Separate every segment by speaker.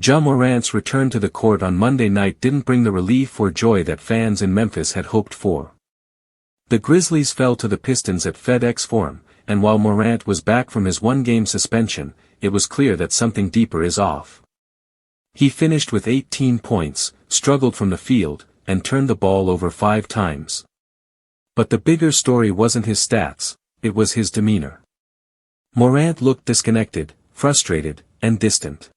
Speaker 1: Ja Morant's return to the court on Monday night didn't bring the relief or joy that fans in Memphis had hoped for. The Grizzlies fell to the Pistons at FedEx Forum, and while Morant was back from his one-game suspension, it was clear that something deeper is off. He finished with 18 points, struggled from the field, and turned the ball over 5 times. But the bigger story wasn't his stats, it was his demeanor. Morant looked disconnected, frustrated, and distant.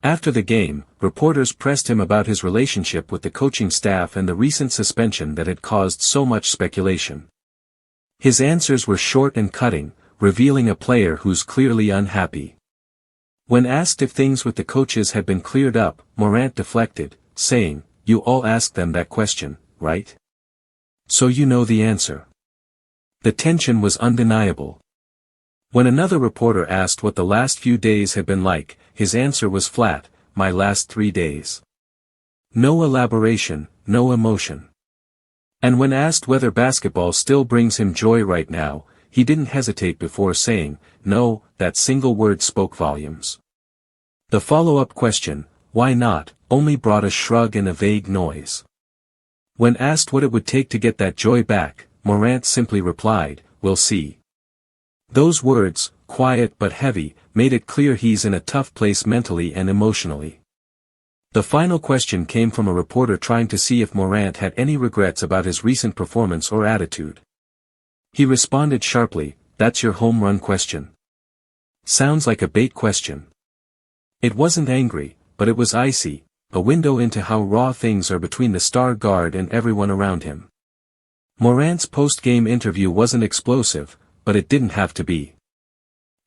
Speaker 1: After the game, reporters pressed him about his relationship with the coaching staff and the recent suspension that had caused so much speculation. His answers were short and cutting, revealing a player who's clearly unhappy. When asked if things with the coaches had been cleared up, Morant deflected, saying, "You all asked them that question, right? So you know the answer." The tension was undeniable. When another reporter asked what the last few days had been like, his answer was flat, "My last 3 days." No elaboration, no emotion. And when asked whether basketball still brings him joy right now, he didn't hesitate before saying, "No." That single word spoke volumes. The follow-up question, "Why not?" only brought a shrug and a vague noise. When asked what it would take to get that joy back, Morant simply replied, "We'll see." Those words, quiet but heavy, made it clear he's in a tough place mentally and emotionally. The final question came from a reporter trying to see if Morant had any regrets about his recent performance or attitude. He responded sharply, "That's your home run question. Sounds like a bait question." It wasn't angry, but it was icy, a window into how raw things are between the star guard and everyone around him. Morant's post-game interview wasn't explosive, but it didn't have to be.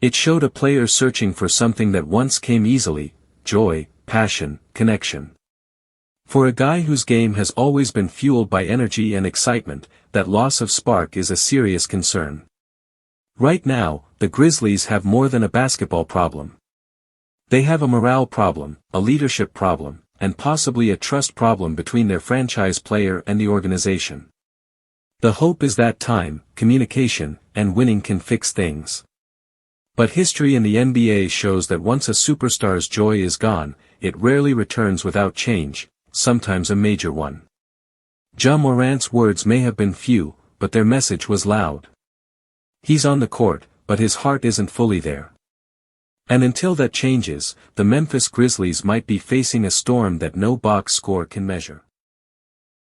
Speaker 1: It showed a player searching for something that once came easily: joy, passion, connection. For a guy whose game has always been fueled by energy and excitement, that loss of spark is a serious concern. Right now, the Grizzlies have more than a basketball problem. They have a morale problem, a leadership problem, and possibly a trust problem between their franchise player and the organization. The hope is that time, communication, and winning can fix things. But history in the NBA shows that once a superstar's joy is gone, it rarely returns without change, sometimes a major one. Ja Morant's words may have been few, but their message was loud. He's on the court, but his heart isn't fully there. And until that changes, the Memphis Grizzlies might be facing a storm that no box score can measure.